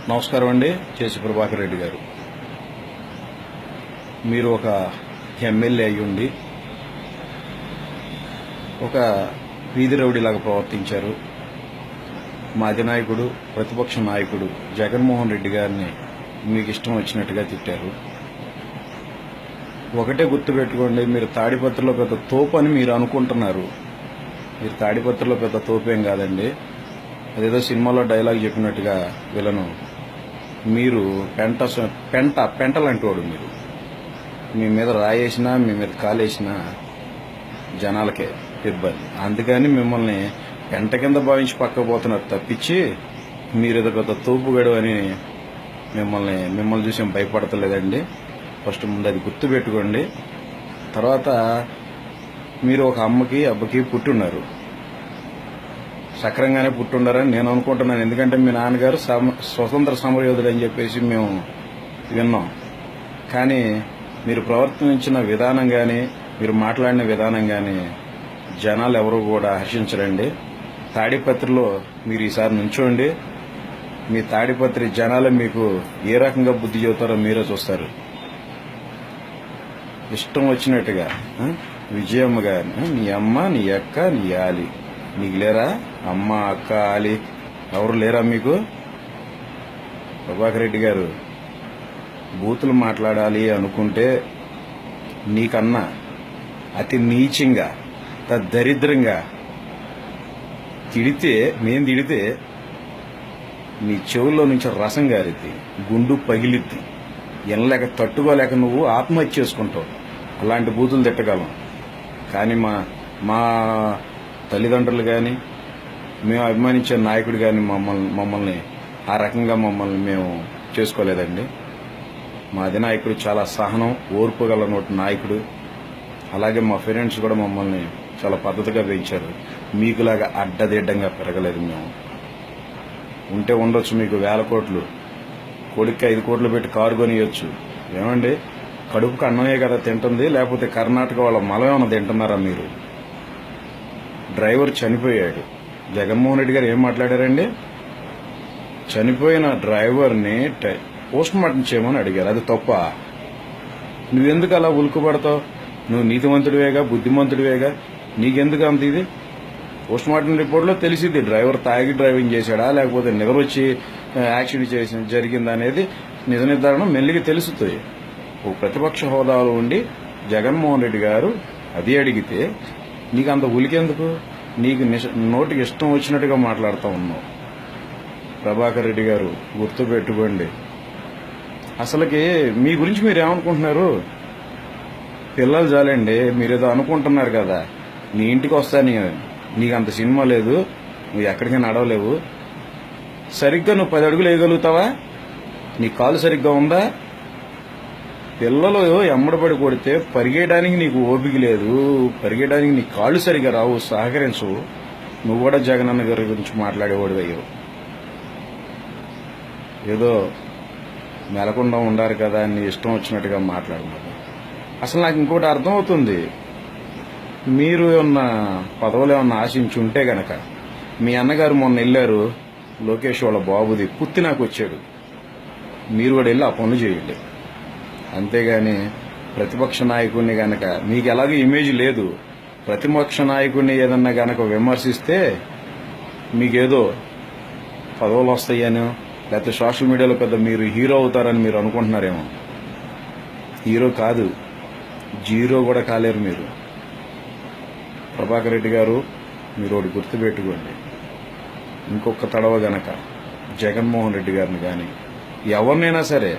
నమస్కారం అండి. చేసి ప్రభాకర్ రెడ్డి గారు, మీరు ఒక ఎమ్మెల్యే అయ్యుండి ఒక వీధి రౌడీలాగా ప్రవర్తించారు. మా అధినాయకుడు, ప్రతిపక్ష నాయకుడు జగన్మోహన్ రెడ్డి గారిని మీకు ఇష్టం వచ్చినట్టుగా తిట్టారు. ఒకటే గుర్తుపెట్టుకోండి, మీరు తాడిపత్రిలో పెద్ద తోపు అని మీరు అనుకుంటున్నారు. మీరు తాడిపత్రిలో పెద్ద తోపేం కాదండి. అదేదో సినిమాలో డైలాగ్ చెప్పినట్టుగా విలను. మీరు పెంట లాంటి వాడు. మీరు మీ మీద రాయేసినా మీ మీద కాలేసినా జనాలకే ఇబ్బంది. అందుకని మిమ్మల్ని పెంట కింద భావించి పక్కపోతున్నారు తప్పించి మీరేదో పెద్ద తోపుగడు అని మిమ్మల్ని చూసి భయపడతలేదండి. ఫస్ట్ ముందు అది గుర్తు పెట్టుకోండి. తర్వాత మీరు ఒక అమ్మకి అబ్బకి పుట్టున్నారు, సక్రంగానే పుట్టుండారని నేను అనుకుంటున్నాను. ఎందుకంటే మీ నాన్నగారు స్వతంత్ర సమరయోధుడు అని చెప్పేసి మేము విన్నాం. కానీ మీరు ప్రవర్తించిన విధానం కానీ మీరు మాట్లాడిన విధానం కానీ జనాలు ఎవరు కూడా హర్షించరండి. తాడిపత్రిలో మీరు ఈసారి నుంచోండి. మీ తాడిపత్రి జనాలు మీకు ఏ రకంగా బుద్ధి చెబుతారో మీరే చూస్తారు. ఇష్టం వచ్చినట్టుగా విజయమ్మ గారిని నీ అమ్మ, నీ అక్క, నీ ఆలి, నీకు లేరా అమ్మ, అక్క, ఆలి ఎవరు లేరా మీకు? ప్రభాకర్ రెడ్డి గారు, బూతులు మాట్లాడాలి అనుకుంటే నీకన్నా అతి నీచంగా దరిద్రంగా మేము తిడితే నీ చెవుల్లో నుంచి రసం గారిద్ది, గుండు పగిలిద్ది, ఎనలేక తట్టుకోలేక నువ్వు ఆత్మహత్య చేసుకుంటావు. అలాంటి బూతులు తిట్టగలం. కానీ మా తల్లిదండ్రులు కానీ మేము అభిమానించే నాయకుడు కానీ మమ్మల్ని ఆ రకంగా మేము చేసుకోలేదండి. మా అధినాయకుడు చాలా సహనం, ఓర్పు గల నాయకుడు. అలాగే మా పేరెంట్స్ కూడా మమ్మల్ని చాలా పద్ధతిగా పెంచారు. మీకులాగా అడ్డదిడ్డంగా పెరగలేదు. మేము ఉంటే ఉండొచ్చు మీకు 1000 కోట్లు, కొడుక్కి 5 కోట్లు పెట్టి కారు కొనియొచ్చు. ఏమండి, కడుపుకు అన్నమే కదా తింటుంది, లేకపోతే కర్ణాటక వాళ్ళ మలం ఏమైనా తింటున్నారా మీరు? డ్రైవర్ చనిపోయాడు. జగన్మోహన్ రెడ్డి గారు ఏం మాట్లాడారండి? చనిపోయిన డ్రైవర్ని పోస్ట్ మార్టం చేయమని అడిగారు. అది తప్ప? నువ్వెందుకు అలా ఉలుకుపడతావు? నువ్వు నీతిమంతుడివేగా, బుద్ధిమంతుడివేగా, నీకెందుకు అంత ఇది? పోస్ట్ మార్టం రిపోర్ట్లో తెలిసింది డ్రైవర్ తాగి డ్రైవింగ్ చేశాడా లేకపోతే నిద్రొచ్చి యాక్సిడెంట్ జరిగిందా అనేది నిజ నిర్ధారణ మెల్లిగా తెలుస్తుంది. ఓ ప్రతిపక్ష హోదాలో ఉండి జగన్మోహన్ రెడ్డి గారు అది అడిగితే నీకు అంత ఉలికెందుకు? నీకు నోటికి ఇష్టం వచ్చినట్టుగా మాట్లాడుతూ ఉన్నావు. ప్రభాకర్ రెడ్డి గారు, గుర్తు పెట్టుకోండి. అసలుకి మీ గురించి మీరు ఏమనుకుంటున్నారు? పిల్లలు చాలండి, మీరేదో అనుకుంటున్నారు కదా. నీ ఇంటికి వస్తా, నీకు అంత సినిమా లేదు, నువ్వు ఎక్కడికైనా నడవలేవు. సరిగ్గా నువ్వు 10 అడుగులు వేయగలుగుతావా? నీ కాలు సరిగ్గా ఉందా? పిల్లలు ఎమ్మడబడి కొడితే పరిగెయడానికి నీకు ఓపిక లేదు, పరిగెయడానికి నీ కాళ్ళు సరిగ్గా రావు, సహకరించవు. నువ్వు కూడా జగనన్న గారి గురించి మాట్లాడేవాడు అయ్యావు. ఏదో మెలకుండా ఉండారు కదా అని ఇష్టం వచ్చినట్టుగా మాట్లాడమాట. అసలు నాకు ఇంకోటి అర్థమవుతుంది. మీరు ఏమన్నా పదవులు ఏమన్నా ఆశించి ఉంటే గనక మీ అన్నగారు మొన్న వెళ్ళారు, లోకేష్ వాళ్ళ బాబుది పుత్తి నాకు వచ్చాడు, మీరు కూడా వెళ్ళి ఆ పనులు చేయండి. అంతేగాని ప్రతిపక్ష నాయకుడిని గనక మీకు ఎలాగో ఇమేజ్ లేదు, ప్రతిపక్ష నాయకుడిని ఏదన్నా గనక విమర్శిస్తే మీకేదో పదవులు వస్తాయనో లేకపోతే సోషల్ మీడియాలో పెద్ద మీరు హీరో అవుతారని మీరు అనుకుంటున్నారేమో. హీరో కాదు, జీరో కూడా కాలేరు మీరు. ప్రభాకర్ రెడ్డి గారు, మీరు ఒకటి గుర్తుపెట్టుకోండి. ఇంకొక తడవ గనక జగన్మోహన్ రెడ్డి గారిని కానీ ఎవరినైనా సరే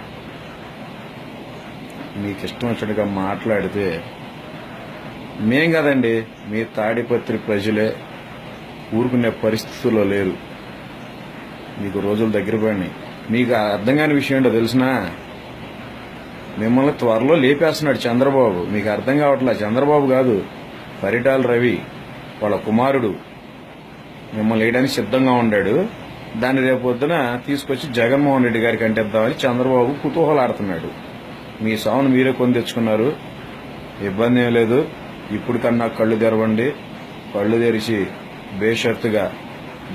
మీకు ఇష్టం వచ్చినట్టుగా మాట్లాడితే మేం కదండి, మీ తాడిపత్రి ప్రజలే ఊరుకునే పరిస్థితుల్లో లేరు. మీకు రోజులు దగ్గర పడినాయి. మీకు అర్థం కాని విషయం ఏంటో తెలిసినా, మిమ్మల్ని త్వరలో లేపేస్తున్నాడు చంద్రబాబు. మీకు అర్థం కావట్లా. చంద్రబాబు కాదు, పరిటాల రవి వాళ్ళ కుమారుడు మిమ్మల్ని వేయడానికి సిద్ధంగా ఉన్నాడు. దాన్ని రేపొద్దున తీసుకొచ్చి జగన్మోహన్ రెడ్డి గారికి అంటిద్దామని చంద్రబాబు కుతూహలాడుతున్నాడు. మీ సావును మీరే కొని తెచ్చుకున్నారు, ఇబ్బంది ఏం లేదు. ఇప్పుడు కన్నా కళ్ళు తెరవండి. కళ్ళు తెరిచి బేషరతుగా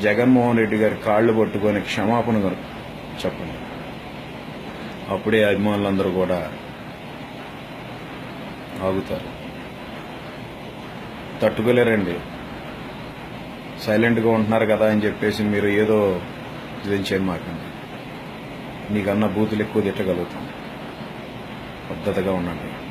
జగన్మోహన్ రెడ్డి గారి కాళ్లు పట్టుకొని క్షమాపణ చెప్పండి. అప్పుడే అభిమానులందరూ కూడా ఆగుతారు. తట్టుకోలేరండి. సైలెంట్గా ఉంటున్నారు కదా అని చెప్పేసి మీరు ఏదో చేయని మాకండి. నీకన్నా బూతులు ఎక్కువ తిట్టగలుగుతాం. పద్ధతిగా ఉండండి.